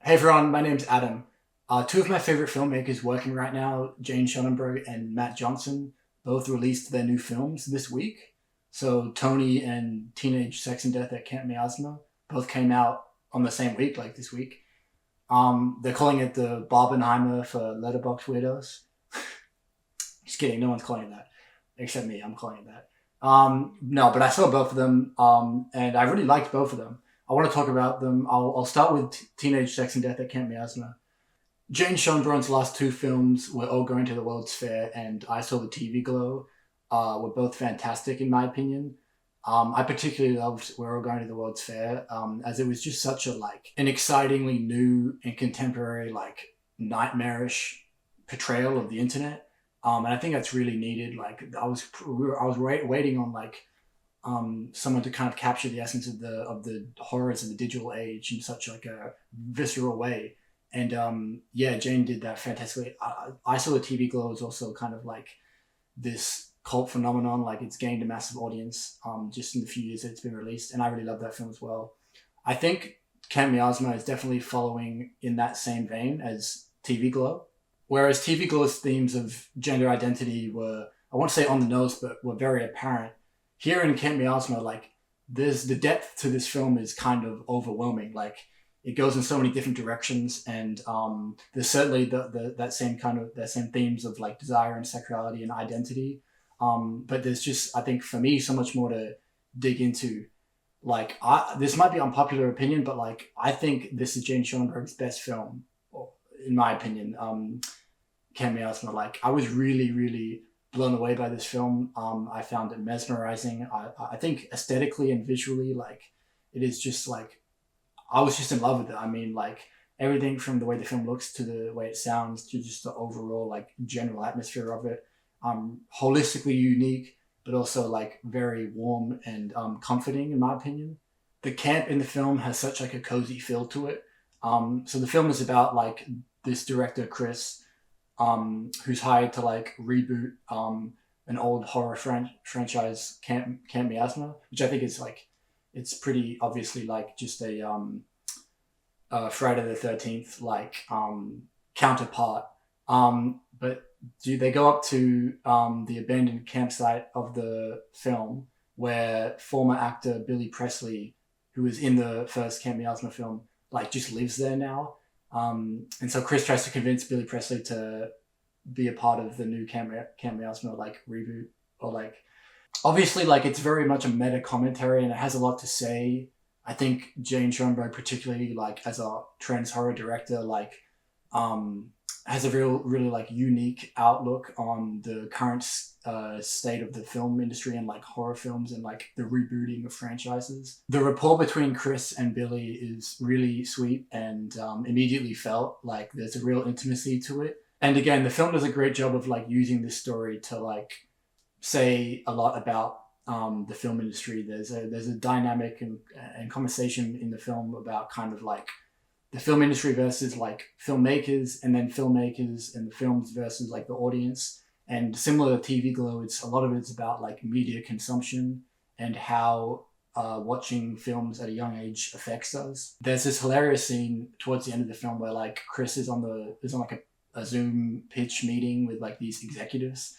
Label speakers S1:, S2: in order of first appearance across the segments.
S1: Hey everyone, my name's Adam. Two of my favorite filmmakers working right now, Jane Cronenberg and Matt Johnson, both released their new films this week. So Tony and Teenage Sex and Death at Camp Miasma both came out on the same week, like this week. They're calling it the Barbenheimer for Letterboxd Weirdos. Just kidding, no one's calling it that, except me. I'm calling it that. No, but I saw both of them, and I really liked both of them. I want to talk about them. I'll start with Teenage Sex and Death at Camp Miasma. Jane Schoenbrun's last two films were All Going to the World's Fair and I Saw the TV Glow. Were both fantastic in my opinion. I particularly loved We're All Going to the World's Fair, as it was just such a an excitingly new and contemporary nightmarish portrayal of the internet. And I think that's really needed. Waiting on someone to kind of capture the essence of the horrors of the digital age in such a visceral way. And yeah, Jane did that fantastically. I Saw the TV Glow is also kind of like this cult phenomenon. Like it's gained a massive audience just in the few years that it's been released, and I really love that film as well. I think Camp Miasma is definitely following in that same vein as TV Glow, whereas TV Glow's themes of gender identity were, I won't say on the nose, but were very apparent. Here in Camp Miasma, there's the depth to this film is kind of overwhelming. Like it goes in so many different directions, and there's certainly that same themes of like desire and sexuality and identity. But there's just, I think for me, so much more to dig into. This might be unpopular opinion, but I think this is Jane Schoenberg's best film, in my opinion. Camp Miasma, I was really, really blown away by this film. I found it mesmerizing. I think aesthetically and visually, it is just I was just in love with it. I mean, everything from the way the film looks to the way it sounds to just the overall general atmosphere of it. Holistically unique, but also very warm and comforting in my opinion. The camp in the film has such a cozy feel to it. So the film is about this director Chris, who's hired to reboot an old horror franchise, Camp Miasma, which I think is it's pretty obviously just a Friday the 13th counterpart. But they go up to the abandoned campsite of the film where former actor Billy Presley, who was in the first Camp Miasma film, just lives there now. And so Chris tries to convince Billy Presley to be a part of the new Camp Miasma reboot, or obviously it's very much a meta commentary and it has a lot to say. I think Jane Schoenberg, particularly as a trans horror director, has a really unique outlook on the current state of the film industry and horror films and the rebooting of franchises. The rapport between Chris and Billy is really sweet and immediately felt there's a real intimacy to it. And again, the film does a great job of using this story to say a lot about the film industry. There's a dynamic and conversation in the film about kind of the film industry versus filmmakers, and then filmmakers and the films versus the audience. And similar to TV Glow, a lot of it's about media consumption and how watching films at a young age affects us. There's this hilarious scene towards the end of the film where Chris is on a Zoom pitch meeting with these executives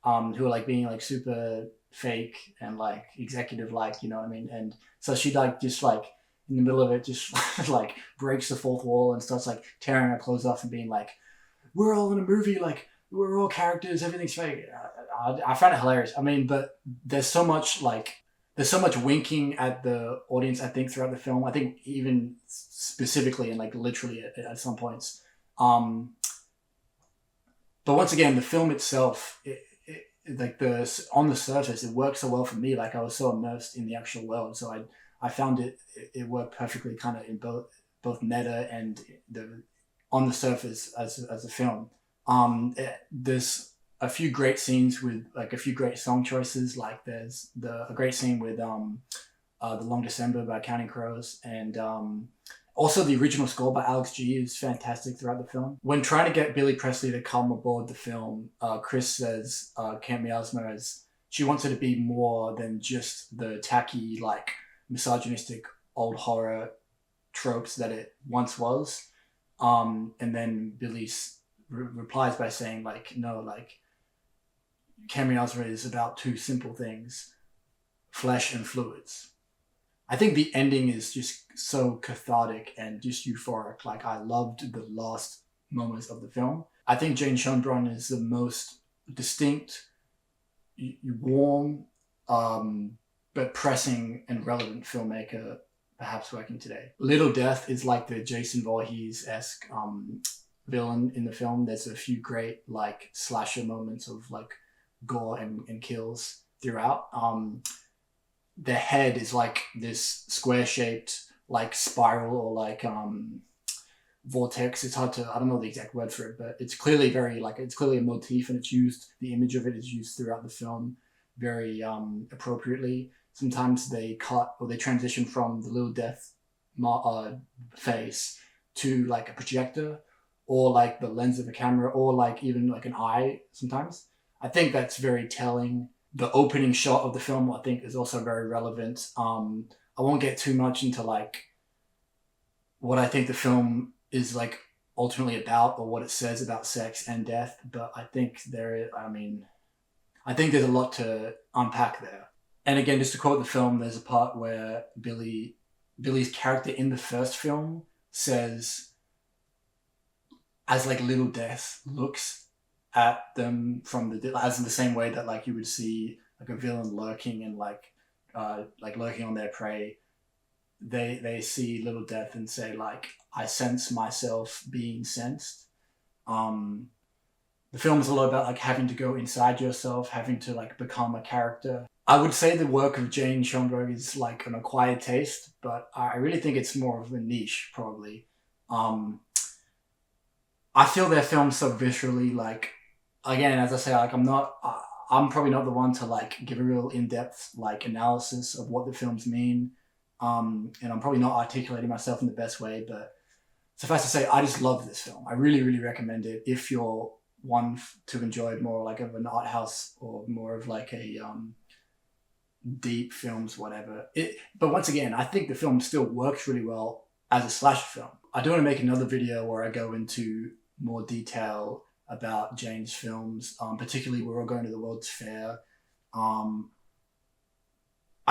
S1: who are being super fake and executive, you know what I mean? And so she just in the middle of it just breaks the fourth wall and starts tearing her clothes off and being we're all in a movie, we're all characters, everything's fake. I find it hilarious. I mean, but there's so much winking at the audience, I think, throughout the film. I think even specifically and literally at some points. But once again, the film itself, on the surface, it works so well for me. I was so immersed in the actual world, so I found it worked perfectly, kind of in both meta and on the surface as a film. There's a few great scenes with a few great song choices. There's a great scene with the Long December by Counting Crows, and also the original score by Alex G is fantastic throughout the film. When trying to get Billy Presley to come aboard the film, Chris says Camp Miasma she wants it to be more than just the tacky misogynistic old horror tropes that it once was. And then Billy replies by saying like, no, like Miasma is about two simple things: flesh and fluids. I think the ending is just so cathartic and just euphoric. Like I loved the last moments of the film. I think Jane Schoenbrunn is the most distinct, warm, but pressing and relevant filmmaker perhaps working today. Little Death is like the Jason Voorhees-esque villain in the film. There's a few great like slasher moments of like gore and kills throughout. The head is like this square shaped like spiral or like vortex. It's hard to, I don't know the exact word for it, but it's clearly very like, it's clearly a motif, and it's used, the image of it is used throughout the film very appropriately. Sometimes they cut or they transition from the Little Death face to like a projector or like the lens of a camera or like even like an eye sometimes. I think that's very telling. The opening shot of the film, I think, is also very relevant. I won't get too much into like what I think the film is like ultimately about or what it says about sex and death, but I think I think there's a lot to unpack there. And again, just to quote the film, there's a part where Billy's character in the first film says, as like Little Death looks at them from as in the same way that like you would see like a villain lurking and like lurking on their prey, they see Little Death and say like, I sense myself being sensed. The film is a lot about like having to go inside yourself, having to like become a character. I would say the work of Jane Schoenberg is like an acquired taste, but I really think it's more of a niche probably. I feel their films so viscerally, like, again, as I say, like I'm probably not the one to like give a real in-depth like analysis of what the films mean. And I'm probably not articulating myself in the best way, but suffice to say, I just love this film. I really, really recommend it if you're one to enjoy more like of an art house or more of like a deep films, whatever. But once again, I think the film still works really well as a slasher film. I do want to make another video where I go into more detail about Jane's films, particularly where we're going to the World's Fair. I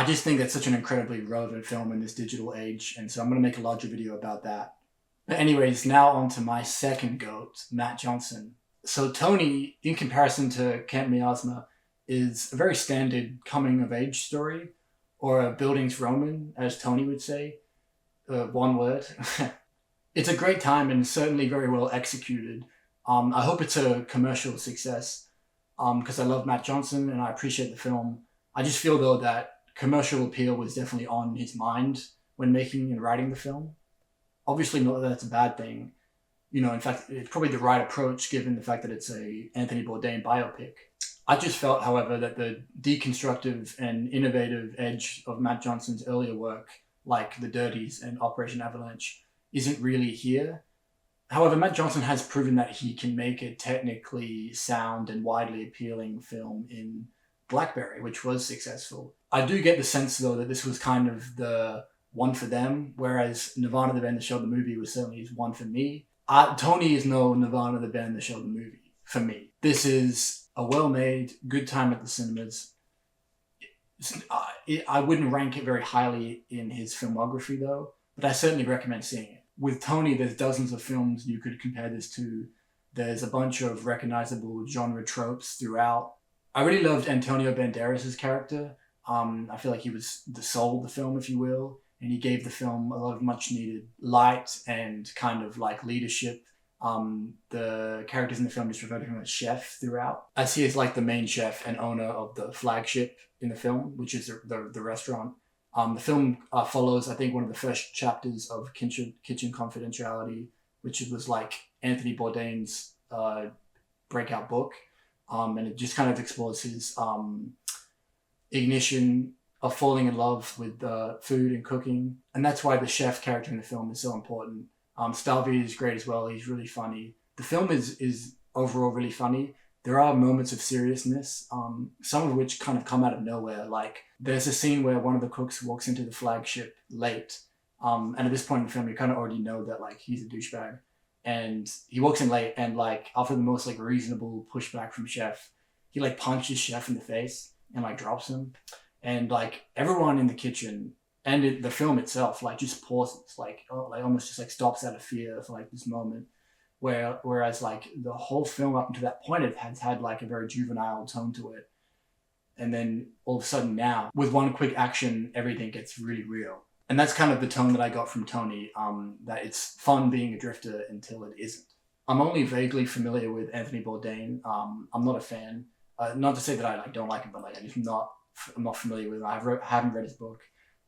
S1: just think that's such an incredibly relevant film in this digital age, and so I'm going to make a larger video about that. But anyways, now on to my second GOAT, Matt Johnson. So Tony, in comparison to Camp Miasma, is a very standard coming-of-age story, or a Bildungsroman, as Tony would say. One word. It's a great time and certainly very well executed. I hope it's a commercial success because I love Matt Johnson and I appreciate the film. I just feel, though, that commercial appeal was definitely on his mind when making and writing the film. Obviously, not that that's a bad thing. You know, in fact, it's probably the right approach given the fact that it's a Anthony Bourdain biopic. I just felt, however, that the deconstructive and innovative edge of Matt Johnson's earlier work, like The Dirties and Operation Avalanche, isn't really here. However, Matt Johnson has proven that he can make a technically sound and widely appealing film in Blackberry, which was successful. I do get the sense, though, that this was kind of the one for them, whereas Nirvana, the band that showed the movie, was certainly one for me. Tony is no Nirvana, the band that showed the movie for me. This is a well-made, good time at the cinemas. I wouldn't rank it very highly in his filmography, though, but I certainly recommend seeing it. With Tony, there's dozens of films you could compare this to. There's a bunch of recognizable genre tropes throughout. I really loved Antonio Banderas' character. I feel like he was the soul of the film, if you will, and he gave the film a lot of much needed light and kind of like leadership. The characters in the film just refer to him as chef throughout, as he is like the main chef and owner of the flagship in the film, which is the restaurant. The film follows, I think, one of the first chapters of Kitchen Confidentiality, which was like Anthony Bourdain's breakout book. And it just kind of explores his ignition of falling in love with food and cooking. And that's why the chef character in the film is so important. Stalvey is great as well. He's really funny. The film is overall really funny. There are moments of seriousness, some of which kind of come out of nowhere. Like there's a scene where one of the cooks walks into the flagship late. And at this point in the film, you kind of already know that like he's a douchebag. and he walks in late, and like after the most like reasonable pushback from Chef, he like punches Chef in the face and like drops him, and like everyone in the kitchen and the film itself like just pauses, like like almost just like stops out of fear for like this moment. Whereas like the whole film up until that point, it has had like a very juvenile tone to it, and then all of a sudden now, with one quick action, everything gets really real. And that's kind of the tone that I got from Tony, that it's fun being a drifter until it isn't. I'm only vaguely familiar with Anthony Bourdain. I'm not a fan. Not to say that I like don't like him, but like I'm not familiar with him. Haven't read his book.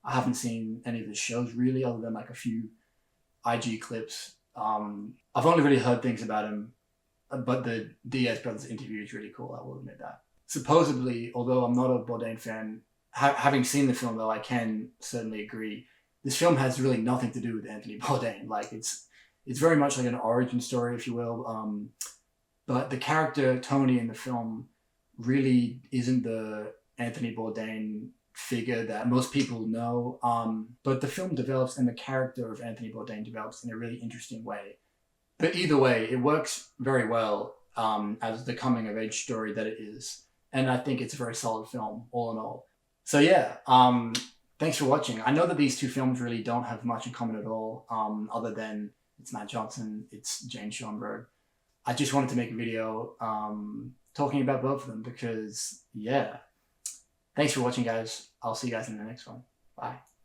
S1: I haven't seen any of his shows really, other than like a few IG clips. I've only really heard things about him, but the Diaz brothers interview is really cool. I will admit that. Supposedly, although I'm not a Bourdain fan, having seen the film though, I can certainly agree. This film has really nothing to do with Anthony Bourdain. Like it's very much like an origin story, if you will. But the character Tony in the film really isn't the Anthony Bourdain figure that most people know. But the film develops, and the character of Anthony Bourdain develops in a really interesting way. But either way, it works very well as the coming of age story that it is. And I think it's a very solid film, all in all. So yeah, thanks for watching. I know that these two films really don't have much in common at all, other than it's Matt Johnson, it's Jane Schoenberg. I just wanted to make a video talking about both of them because, yeah. Thanks for watching, guys. I'll see you guys in the next one. Bye.